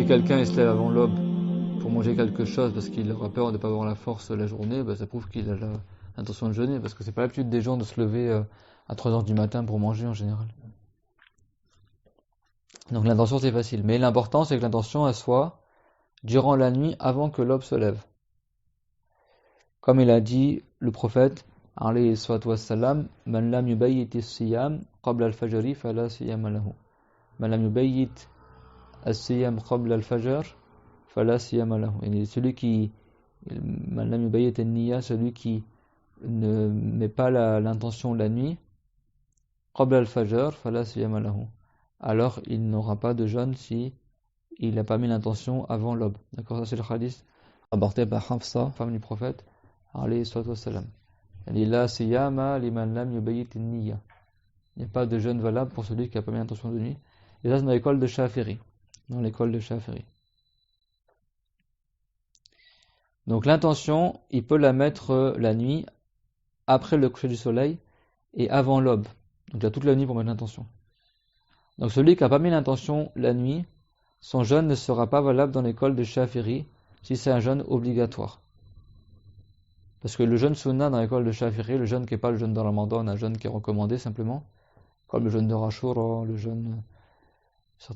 si quelqu'un il se lève avant l'aube pour manger quelque chose parce qu'il aura peur de ne pas avoir la force la journée, ça prouve qu'il a l'intention de jeûner, parce que c'est pas l'habitude des gens de se lever à 3 heures du matin pour manger en général. Donc l'intention c'est facile, mais l'important c'est que l'intention elle soit durant la nuit avant que l'aube se lève. Comme il a dit le prophète, alayhi salatu wassalam, man lam yubayyit as-siyam qabla al-fajr fala siyama lahu. Man lam yubayyit as-siyam qabla al-fajr fala siyama lahu. Et celui qui man lam yubayyit an-niyya, celui qui ne met pas l'intention la nuit, qabla al-fajr fala siyama lahu. Alors il n'aura pas de jeûne si il n'a pas mis l'intention avant l'aube. D'accord, ça c'est le hadith rapporté par Hafsa, femme du prophète, alayhi salatu wassalam. Elle dit la siyama liman lam yubayyit an-niyya. Il n'y a pas de jeûne valable pour celui qui n'a pas mis l'intention de nuit. Et ça c'est dans l'école de Shafiri. Dans l'école de Shafiri. Donc l'intention, il peut la mettre la nuit, après le coucher du soleil et avant l'aube. Donc il a toute la nuit pour mettre l'intention. Donc celui qui n'a pas mis l'intention la nuit, son jeûne ne sera pas valable dans l'école de Shafiri si c'est un jeûne obligatoire. Parce que le jeûne sunna dans l'école de Shafiri, le jeûne qui n'est pas le jeûne de Ramadan, un jeûne qui est recommandé simplement, comme le jeûne de Ashura, le jeûne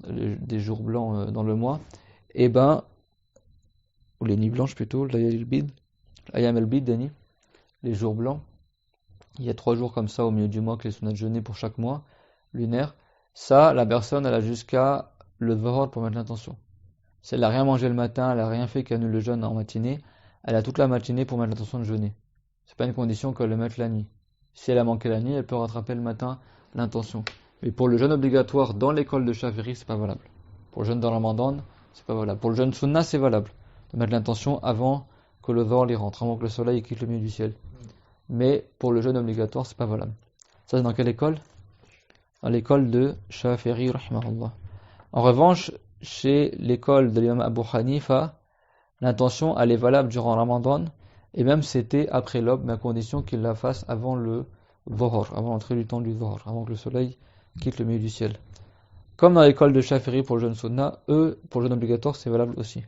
des jours blancs dans le mois, ou les nuits blanches plutôt, l'ayam el-bid, les jours blancs, il y a 3 jours comme ça au milieu du mois que les sunnats de jeûner pour chaque mois lunaire. Ça, la personne elle a jusqu'à le dhuhr pour mettre l'intention. Si elle n'a rien mangé le matin, elle n'a rien fait qui annule le jeûne en matinée, elle a toute la matinée pour mettre l'intention de jeûner. C'est pas une condition qu'elle le mette la nuit. Si elle a manqué la nuit, elle peut rattraper le matin l'intention. Mais pour le jeûne obligatoire dans l'école de Shafiri, c'est pas valable. Pour le jeûne de Ramadan, c'est pas valable. Pour le jeûne sunna, c'est valable de mettre l'intention avant que le dhuhr y rentre, avant que le soleil quitte le milieu du ciel. Mais pour le jeûne obligatoire, c'est pas valable. Ça, c'est dans quelle école? Dans l'école de Shafiri, rahimahullah. En revanche, chez l'école de l'imam Abu Hanifa, l'intention, elle est valable durant Ramadan, et même c'était après l'aube, mais à condition qu'il la fasse avant le dhuhr, avant l'entrée du temps du dhuhr, avant que le soleil quitte le milieu du ciel. Comme dans l'école de Shafiri pour le jeûne sunna, eux, pour le jeûne obligatoire, c'est valable aussi.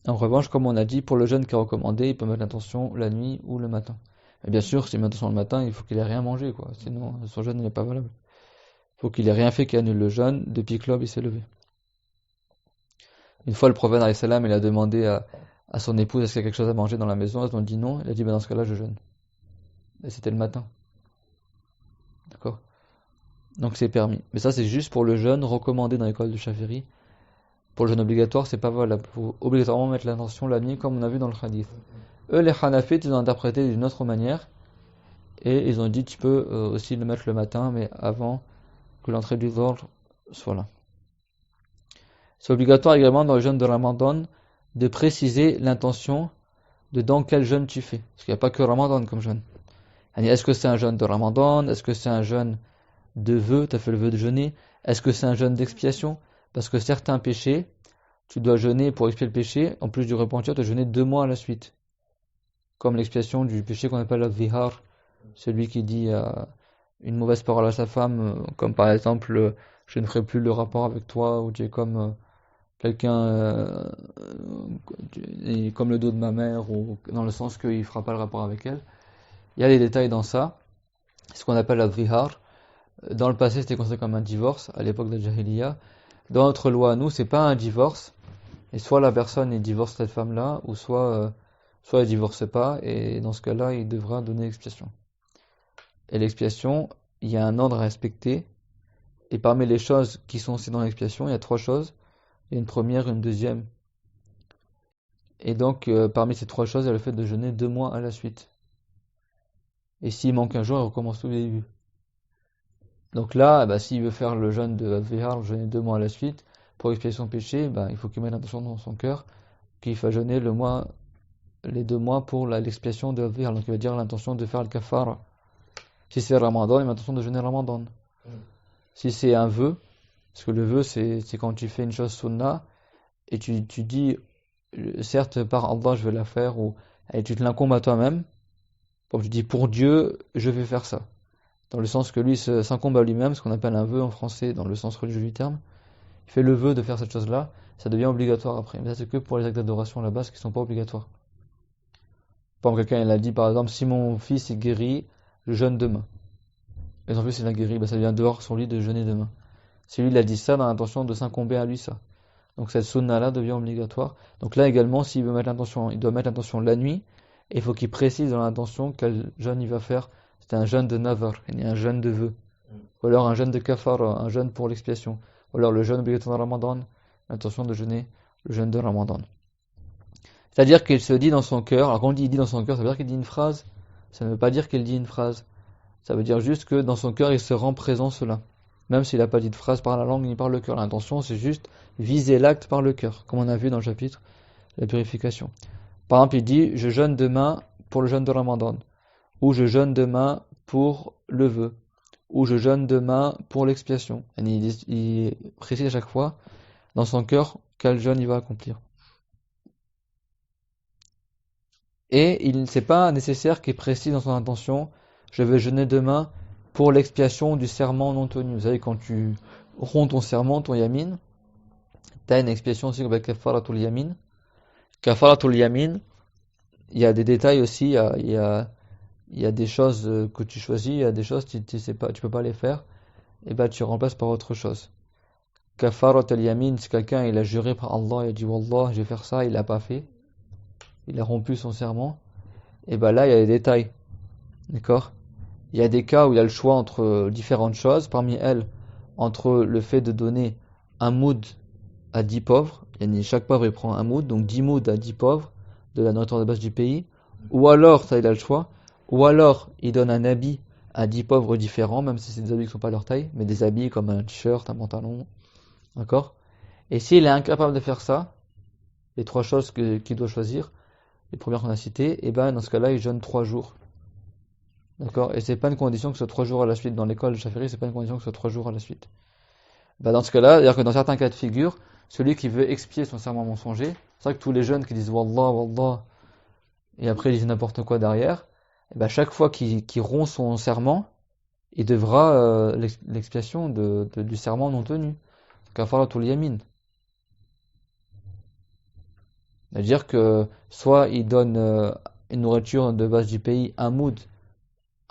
En revanche, comme on a dit, pour le jeûne qui est recommandé, il peut mettre l'intention la nuit ou le matin. Et bien sûr, s'il met l'intention le matin, il faut qu'il ait rien mangé, quoi. Sinon, son jeûne n'est pas valable. Il faut qu'il ait rien fait qui annule le jeûne depuis que l'aube il s'est levé. Une fois, le prophète alayhi salam, il a demandé à son épouse est-ce qu'il y a quelque chose à manger dans la maison. Elle a dit non. Il a dit dans ce cas-là, je jeûne. Et c'était le matin. D'accord? Donc c'est permis. Mais ça, c'est juste pour le jeûne recommandé dans l'école de Shafiri. Pour le jeûne obligatoire, c'est pas valable. Il faut obligatoirement mettre l'intention la nuit, comme on a vu dans le hadith. Eux, les Hanafites, ils ont interprété d'une autre manière. Et ils ont dit tu peux aussi le mettre le matin, mais avant que l'entrée du dhuhr soit là. C'est obligatoire également dans le jeûne de Ramadan de préciser l'intention de dans quel jeûne tu fais. Parce qu'il n'y a pas que Ramadan comme jeûne. Est-ce que c'est un jeûne de Ramadan? Est-ce que c'est un jeûne de vœu? Tu as fait le vœu de jeûner? Est-ce que c'est un jeûne d'expiation? Parce que certains péchés, tu dois jeûner pour expier le péché, en plus du repentir, tu dois jeûner 2 mois à la suite. Comme l'expiation du péché qu'on appelle le vihar, celui qui dit une mauvaise parole à sa femme, comme par exemple je ne ferai plus le rapport avec toi, ou tu es comme quelqu'un comme le dos de ma mère, ou dans le sens qu'il ne fera pas le rapport avec elle. Il y a des détails dans ça, c'est ce qu'on appelle la vihar. Dans le passé, c'était considéré comme un divorce, à l'époque de la Jahiliya. Dans notre loi, nous, c'est pas un divorce, et soit la personne il divorce cette femme-là, ou soit elle divorce pas, et dans ce cas-là, il devra donner l'expiation. Et l'expiation, il y a un ordre à respecter, et parmi les choses qui sont aussi dans l'expiation, il y a 3 choses. Il y a une première, une deuxième. Et donc, parmi ces 3 choses, il y a le fait de jeûner 2 mois à la suite. Et s'il manque un jour, il recommence tout le début. Donc là, s'il veut faire le jeûne de Vihar, jeûner 2 mois à la suite, pour expier son péché, il faut qu'il mette l'intention dans son cœur qu'il va jeûner les 2 mois pour l'expiation de Vihar. Donc il va dire l'intention de faire le kafara. Si c'est Ramadan, il a l'intention de jeûner Ramadan. Si c'est un vœu, parce que le vœu, c'est quand tu fais une chose sunna, et tu dis, certes, par Allah, je vais la faire, et tu te l'incombes à toi-même, comme tu dis, pour Dieu, je vais faire ça. dans le sens que lui s'incombe à lui-même, ce qu'on appelle un vœu en français, dans le sens religieux du terme. Il fait le vœu de faire cette chose-là, ça devient obligatoire après. Mais ça, c'est que pour les actes d'adoration à la base qui sont pas obligatoires. Par exemple, quelqu'un il a dit par exemple, si mon fils est guéri, je jeûne demain. Et son fils il a guéri, ça devient dehors sur lui de jeûner demain. Si lui il a dit ça dans l'intention de s'incomber à lui ça. Donc cette sunna-là devient obligatoire. Donc là également, s'il veut mettre l'intention, il doit mettre l'intention la nuit, et il faut qu'il précise dans l'intention quel jeûne il va faire. C'est un jeûne de nazar, un jeûne de vœu. Ou alors un jeûne de kafara, un jeûne pour l'expiation. Ou alors le jeûne obligatoire de Ramadan, l'intention de jeûner le jeûne de Ramadan. C'est-à-dire qu'il se dit dans son cœur, alors quand on dit il dit dans son cœur, ça veut dire qu'il dit une phrase, ça ne veut pas dire qu'il dit une phrase. Ça veut dire juste que dans son cœur, il se rend présent cela. Même s'il n'a pas dit de phrase par la langue ni par le cœur. L'intention, c'est juste viser l'acte par le cœur, comme on a vu dans le chapitre la purification. Par exemple, il dit, je jeûne demain pour le jeûne de Ramadan, ou je jeûne demain pour le vœu, ou je jeûne demain pour l'expiation. Il précise à chaque fois dans son cœur quel jeûne il va accomplir. Et il n'est pas nécessaire qu'il précise dans son intention, je vais jeûner demain pour l'expiation du serment non tenu. Vous savez, quand tu romps ton serment, ton yamin, tu as une expiation aussi avec kafaratul yamin. Kafaratul yamin, il y a des détails aussi, il y a des choses que tu choisis, il y a des choses tu sais pas, tu peux pas les faire, et ben tu remplaces par autre chose. Kafaratul yamin, si quelqu'un il a juré par Allah, il a dit Wallah, je vais faire ça, il l'a pas fait, il a rompu son serment, et ben là il y a des détails, d'accord? Il y a des cas où il y a le choix entre différentes choses, parmi elles, entre le fait de donner un moud à 10 pauvres, chaque pauvre il prend un moud, donc 10 moods à 10 pauvres, de la nourriture de base du pays, ou alors, ça il a le choix, ou alors il donne un habit à 10 pauvres différents, même si c'est des habits qui ne sont pas leur taille, mais des habits comme un t-shirt, un pantalon, d'accord? Et s'il est incapable de faire ça, les trois choses qu'il doit choisir, les premières qu'on a citées, et ben dans ce cas-là il jeûne 3 jours. D'accord? Et c'est pas une condition que ce soit 3 jours à la suite. Dans l'école de Chafiri, c'est pas une condition que ce soit 3 jours à la suite. Dans ce cas-là, c'est-à-dire que dans certains cas de figure, celui qui veut expier son serment mensonger, c'est vrai que tous les jeunes qui disent Wallah, Wallah, et après ils disent n'importe quoi derrière, chaque fois qu'il rompt son serment, il devra l'expiation du serment non tenu. Kafaratul yamin. C'est-à-dire que soit il donne une nourriture de base du pays, un moud,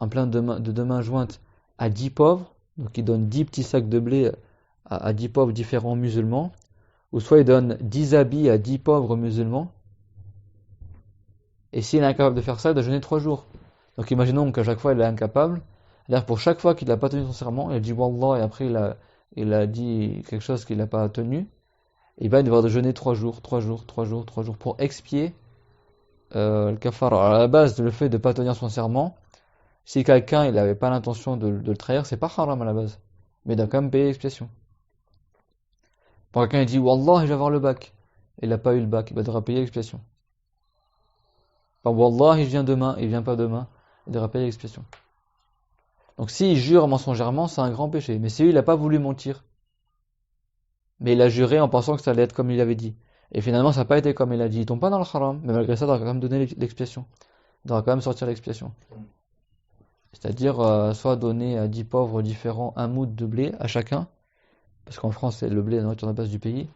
en plein de deux mains jointes à 10 pauvres, donc il donne 10 petits sacs de blé à 10 pauvres différents musulmans, ou soit il donne 10 habits à 10 pauvres musulmans, et s'il est incapable de faire ça, il doit jeûner 3 jours. Donc imaginons qu'à chaque fois il est incapable, c'est-à-dire pour chaque fois qu'il n'a pas tenu son serment, il a dit Wallah, et après il a dit quelque chose qu'il n'a pas tenu, et il devra jeûner 3 jours, 3 jours, 3 jours, 3 jours, pour expier le kafara. Alors à la base, le fait de ne pas tenir son serment, si quelqu'un il n'avait pas l'intention de le trahir, c'est pas haram à la base. Mais il doit quand même payer l'expiation. Quand quelqu'un il dit Wallah, je vais avoir le bac, et il n'a pas eu le bac, il devra payer l'expiation. Wallah, je viens demain, il vient pas demain, il devra payer l'expiation. Donc s'il jure mensongèrement, c'est un grand péché. Mais si lui, il n'a pas voulu mentir, mais il a juré en pensant que ça allait être comme il avait dit. Et finalement, ça n'a pas été comme il a dit. Il tombe pas dans le haram, mais malgré ça, il devra quand même donner l'expiation. Il devra quand même sortir l'expiation. C'est-à-dire, soit donner à 10 pauvres différents un moud de blé à chacun, parce qu'en France, c'est le blé la nourriture de base du pays,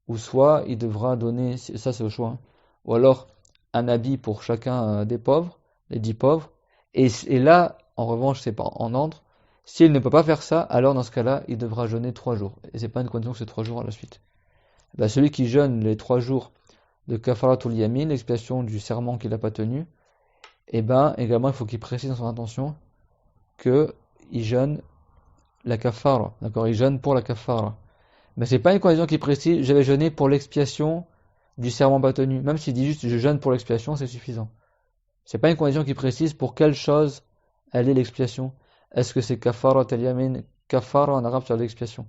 ou soit il devra donner, ça c'est au choix, hein, ou alors un habit pour chacun des pauvres, les 10 pauvres, et là, en revanche, c'est pas en ordre. S'il ne peut pas faire ça, alors dans ce cas-là, il devra jeûner 3 jours. Et c'est pas une condition que c'est 3 jours à la suite. Celui qui jeûne les 3 jours de kafaratul yamin, l'expiation du serment qu'il n'a pas tenu, également, il faut qu'il précise dans son intention qu'il jeûne la kafara. D'accord? Il jeûne pour la kafara. Mais c'est pas une condition qu'il précise, je vais jeûner pour l'expiation du serment pas tenu. Même s'il dit juste je jeûne pour l'expiation, c'est suffisant. C'est pas une condition qu'il précise pour quelle chose elle est l'expiation. Est-ce que c'est kafara tel yamin? Kafara en arabe, c'est l'expiation.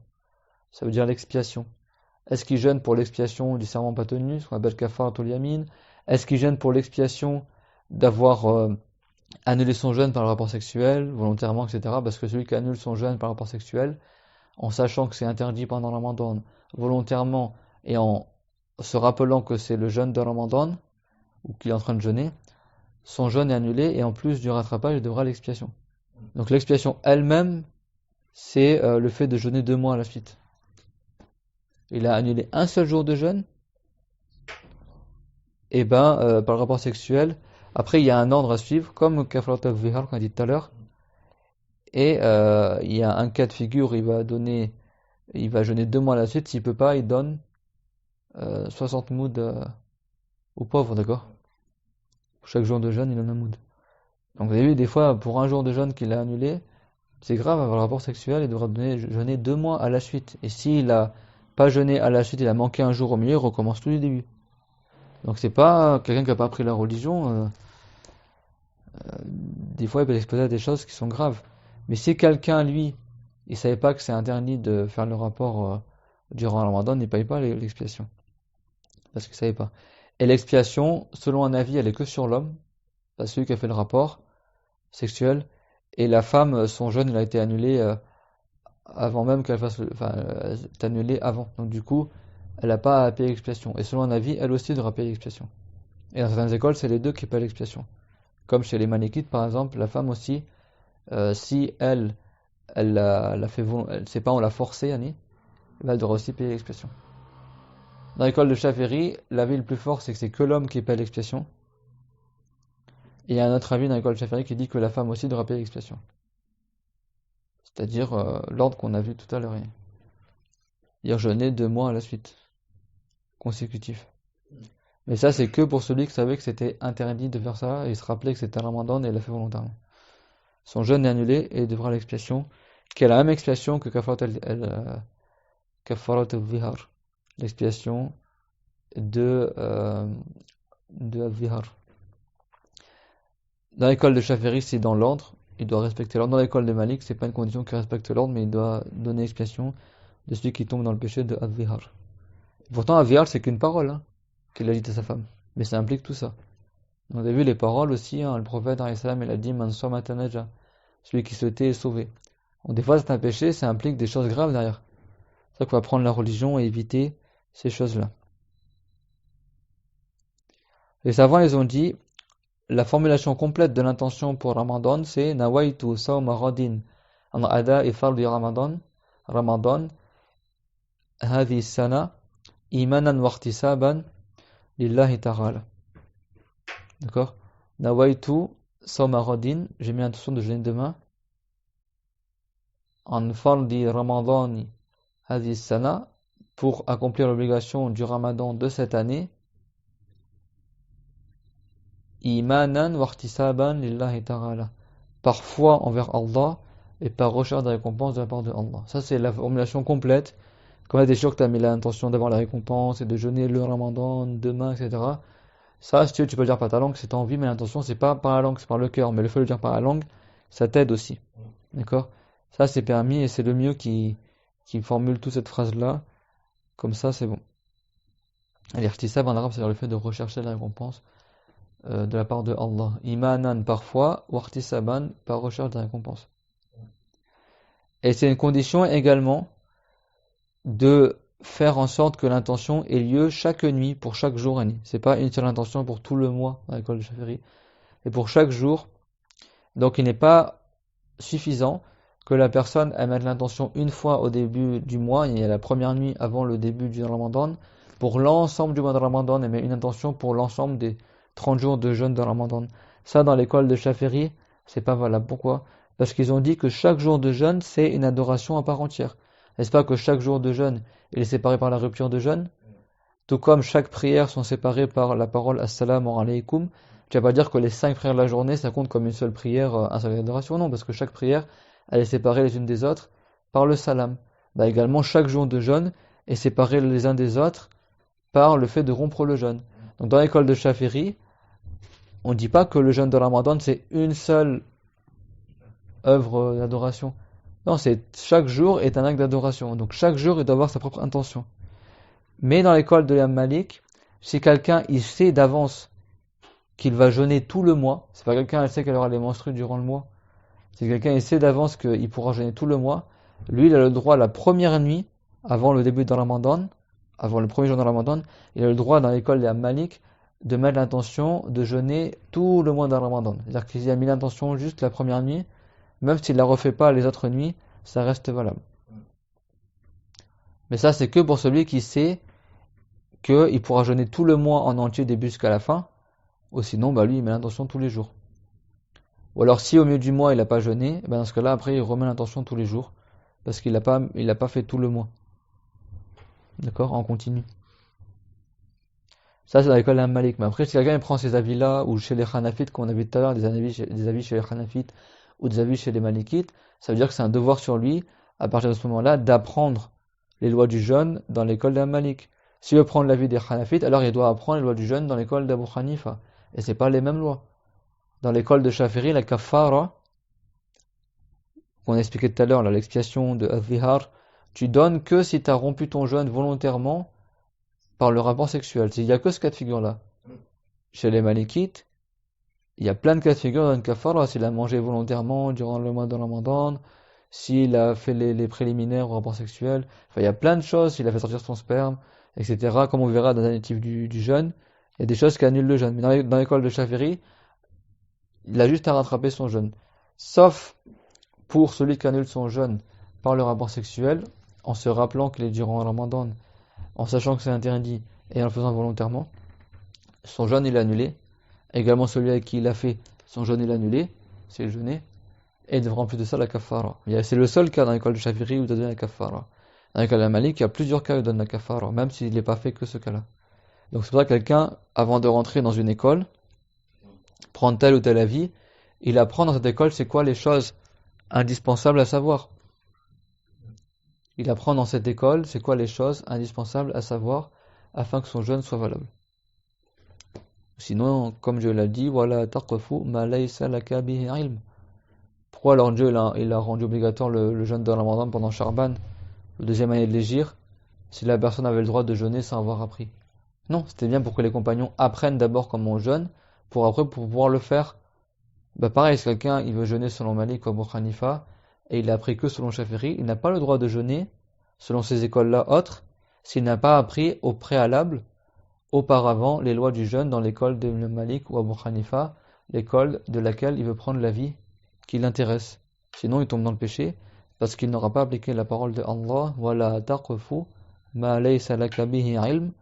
Ça veut dire l'expiation. Est-ce qu'il jeûne pour l'expiation du serment pas tenu, ce qu'on appelle kafara tel yamin? Est-ce qu'il jeûne pour l'expiation d'avoir annulé son jeûne par le rapport sexuel, volontairement, etc. Parce que celui qui annule son jeûne par le rapport sexuel, en sachant que c'est interdit pendant le Ramadan, volontairement, et en se rappelant que c'est le jeûne de Ramadan, ou qu'il est en train de jeûner, son jeûne est annulé, et en plus du rattrapage, il devra l'expiation. Donc l'expiation elle-même, c'est le fait de jeûner 2 mois à la suite. Il a annulé un seul jour de jeûne, et par le rapport sexuel, après il y a un ordre à suivre, comme Kafarat al-Vihar qu'on a dit tout à l'heure, et il y a un cas de figure, il va jeûner 2 mois à la suite, s'il peut pas, il donne 60 mouds aux pauvres, d'accord? Pour chaque jour de jeûne, il donne un moud. Donc vous avez vu, des fois, pour un jour de jeûne qu'il a annulé, c'est grave, avoir le rapport sexuel, il devra jeûner 2 mois à la suite. Et s'il a pas jeûné à la suite, il a manqué un jour au milieu, il recommence tout du début. Donc c'est pas quelqu'un qui a pas appris la religion, des fois il peut s'exposer à des choses qui sont graves. Mais si quelqu'un, lui, il savait pas que c'est interdit de faire le rapport durant le ramadan, il ne paye pas l'expiation. Parce qu'il savait pas. Et l'expiation, selon un avis, elle est que sur l'homme, pas celui qui a fait le rapport sexuel. Et la femme, son jeûne, il a été annulé avant même qu'elle fasse, est annulé avant. Donc du coup, elle n'a pas à payer l'expiation. Et selon un avis, elle aussi devra payer l'expiation. Et dans certaines écoles, c'est les deux qui paient l'expiation. Comme chez les Malikites, par exemple, la femme aussi, si elle l'a fait, c'est pas on l'a forcée, Annie, elle devra aussi payer l'expiation. Dans l'école de Shafi'i, l'avis le plus fort, c'est que c'est que l'homme qui paie l'expiation. Et il y a un autre avis dans l'école de Shafi'i qui dit que la femme aussi devra payer l'expiation. C'est-à-dire l'ordre qu'on a vu tout à l'heure. Dire jeûner 2 mois à la suite, consécutifs. Mais ça, c'est que pour celui qui savait que c'était interdit de faire ça, et il se rappelait que c'était un ramadan et il l'a fait volontairement. Son jeûne est annulé et il devra l'expiation, qui est la même expiation que Kafarat al-Vihar, l'expiation de al-Vihar. Dans l'école de Shafi'i, c'est dans l'ordre, il doit respecter l'ordre. Dans l'école de Malik, c'est pas une condition qu'il respecte l'ordre, mais il doit donner l'expiation de celui qui tombe dans le péché de al-Vihar. Pourtant, al-Vihar, c'est qu'une parole qu'il a dit à sa femme, mais ça implique tout ça. On a vu les paroles aussi, le prophète il a dit Man sama tanaja, celui qui se tait est sauvé. Donc, des fois c'est un péché, ça implique des choses graves derrière. C'est ça qu'il faut apprendre la religion et éviter ces choses-là. Les savants ils ont dit la formulation complète de l'intention pour Ramadan c'est Nawaitu sawma radin an ada fardi Ramadan hadhi sana imanan wa ihtisaban lillahi ta'ala. D'accord? Nawaitu sawma radin, j'ai mis l'intention de jeûner demain. En fardi Ramadani hadhi sana, pour accomplir l'obligation du Ramadan de cette année. Imanan wa ihtisaban lillahi ta'ala. Par foi envers Allah et par recherche de récompense de la part de Allah. Ça c'est la formulation complète. Quand tu es sûr que tu as mis l'intention d'avoir la récompense et de jeûner le Ramadan demain, etc. Ça, si tu veux, tu peux le dire par ta langue, c'est ta envie, mais l'intention, c'est pas par la langue, c'est par le cœur. Mais le fait de le dire par la langue, ça t'aide aussi. D'accord? Ça, c'est permis et c'est le mieux qui formule toute cette phrase-là. Comme ça, c'est bon. L'ihtisab en arabe, c'est le fait de rechercher la récompense de la part de Allah. Imanan parfois, ou ihtisaban par recherche de la récompense. Et c'est une condition également de faire en sorte que l'intention ait lieu chaque nuit pour chaque jour. C'est pas une seule intention pour tout le mois dans l'école de Shafi'i, et pour chaque jour. Donc il n'est pas suffisant que la personne mette l'intention une fois au début du mois, il y a la première nuit avant le début du Ramadan, pour l'ensemble du mois de Ramadan, et met une intention pour l'ensemble des 30 jours de jeûne de Ramadan. Ça, dans l'école de Shafi'i, c'est pas valable. Pourquoi? Parce qu'ils ont dit que chaque jour de jeûne, c'est une adoration à part entière. N'est-ce pas que chaque jour de jeûne, il est séparé par la rupture de jeûne? Tout comme chaque prière sont séparées par la parole Assalamu alaykum. Tu vas pas dire que les 5 prières de la journée, ça compte comme une seule prière, un seul adoration. Non, parce que chaque prière, elle est séparée les unes des autres par le salam. Également, chaque jour de jeûne est séparé les uns des autres par le fait de rompre le jeûne. Donc dans l'école de Shafi'i, on ne dit pas que le jeûne de Ramadan, c'est une seule œuvre d'adoration. Non, c'est chaque jour est un acte d'adoration. Donc chaque jour, il doit avoir sa propre intention. Mais dans l'école de l'imam Malik, si quelqu'un il sait d'avance qu'il va jeûner tout le mois, c'est pas quelqu'un il sait qu'elle aura les menstrues durant le mois, si quelqu'un il sait d'avance qu'il pourra jeûner tout le mois, lui il a le droit la première nuit, avant le début de Ramadan, avant le premier jour de Ramadan, il a le droit dans l'école de l'imam Malik de mettre l'intention de jeûner tout le mois de Ramadan. C'est-à-dire qu'il a mis l'intention juste la première nuit, même s'il la refait pas les autres nuits, ça reste valable. Mais ça, c'est que pour celui qui sait qu'il pourra jeûner tout le mois en entier, début jusqu'à la fin, ou sinon, bah lui, il met l'intention tous les jours. Ou alors, si au milieu du mois, il n'a pas jeûné, ben dans ce cas-là, après, il remet l'intention tous les jours, parce qu'il n'a pas fait tout le mois. D'accord? En continu. Ça, c'est dans l'école d'Imam Malik. Mais après, si quelqu'un prend ces avis-là, ou chez les Hanafites, comme on a vu tout à l'heure, des avis chez les Hanafites, ou des avis chez les Malikites, ça veut dire que c'est un devoir sur lui, à partir de ce moment-là, d'apprendre les lois du jeûne dans l'école d'Imam Malik. S'il veut prendre l'avis des Hanafites, alors il doit apprendre les lois du jeûne dans l'école d'Abu Hanifa. Et c'est pas les mêmes lois. Dans l'école de Shafi'i, la kafara, qu'on a expliqué tout à l'heure, l'expiation de Azihar, tu donnes que si tu as rompu ton jeûne volontairement par le rapport sexuel. Il n'y a que ce cas de figure-là. Chez les Malikites, il y a plein de cas de figure dans une kafara. S'il a mangé volontairement durant le mois de Ramadan, s'il a fait les préliminaires au rapport sexuel, enfin, il y a plein de choses, s'il a fait sortir son sperme, etc. Comme on verra dans l'additif du jeûne, il y a des choses qui annulent le jeûne. Mais dans l'école de Shafi'i, il a juste à rattraper son jeûne. Sauf pour celui qui annule son jeûne par le rapport sexuel, en se rappelant qu'il est durant Ramadan, en sachant que c'est interdit et en le faisant volontairement, son jeûne il est annulé. Également celui avec qui il a fait son jeûne il est annulé, c'est le jeûné, et il devra en plus de ça la kafara. C'est le seul cas dans l'école de Shafi'i où il doit donner la kafara. Dans l'école de Malik, il y a plusieurs cas où il donne la kafara, même s'il n'est pas fait que ce cas-là. Donc c'est pour ça que quelqu'un, avant de rentrer dans une école, prendre tel ou tel avis, il apprend dans cette école c'est quoi les choses indispensables à savoir. Il apprend dans cette école c'est quoi les choses indispensables à savoir afin que son jeûne soit valable. Sinon, comme Dieu l'a dit, voilà taqfu ma laysa laka bihi ilm. Pourquoi alors Dieu il a rendu obligatoire le jeûne de Ramadan pendant Charban, le deuxième année de l'Hégire, si la personne avait le droit de jeûner sans avoir appris? Non, c'était bien pour que les compagnons apprennent d'abord comment on jeûne, pour pouvoir le faire. Bah pareil, si quelqu'un il veut jeûner selon Malik ou Abu Hanifa, et il a appris que selon Shafi'i, il n'a pas le droit de jeûner selon ces écoles-là autres, s'il n'a pas appris au préalable, auparavant, les lois du jeûne dans l'école de Malik ou Abu Hanifa, l'école de laquelle il veut prendre l'avis qui l'intéresse. Sinon, il tombe dans le péché, parce qu'il n'aura pas appliqué la parole de Allah, وَلَا تَقْفُ مَا لَيْسَ لَكَ بِهِ عِلْمٍ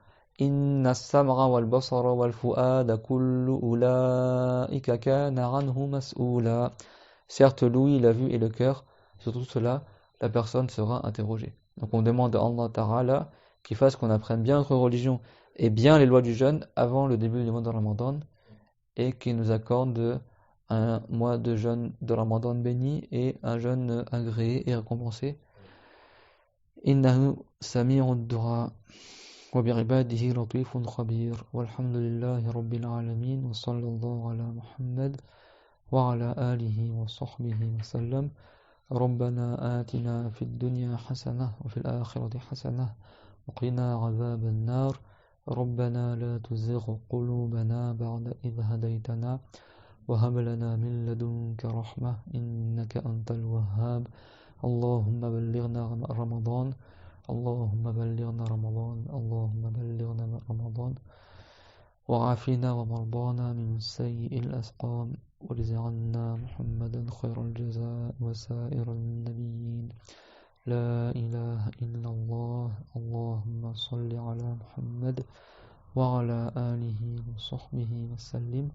إِنَّ السَّمْعَ وَالْبَصَرَ وَالْفُؤَادَ كُلُّ أُولَٰئِكَ كَانَ عَنْهُ مَسْئُولًا. Certes, l'ouïe, la vue et le cœur, sur tout cela, la personne sera interrogée. Donc on demande à Allah Ta'ala qu'il fasse qu'on apprenne bien notre religion et bien les lois du jeûne avant le début du mois de Ramadan, et qu'il nous accorde un mois de jeûne de Ramadan béni et un jeûne agréé et récompensé. Innahu sami'un du'a wa bi'ibadihi latifun khabir walhamdulillahi rabbil alamin wa sallallahu ala Muhammad wa ala alihi wa sahbihi wa sallam. ربنا آتنا في الدنيا حسنة وفي الآخرة حسنة وقنا عذاب النار. ربنا لا تزغ قلوبنا بعد إذ هديتنا وهب لنا من لدنك رحمة إنك أنت الوهاب. اللهم بلغنا رمضان اللهم بلغنا رمضان اللهم بلغنا رمضان وعافنا ومرضانا من سيء الأسقام وارزق عنا محمدا خير الجزاء وسائر النبيين. لا إله إلا الله. اللهم صل على محمد وعلى آله وصحبه وسلم.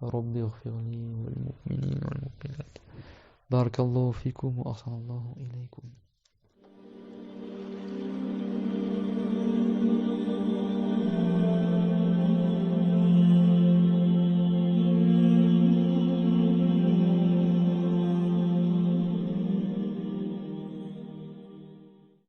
رب اغفر لي وللمؤمنين والمؤمنات. بارك الله فيكم وأحسن الله إليكم.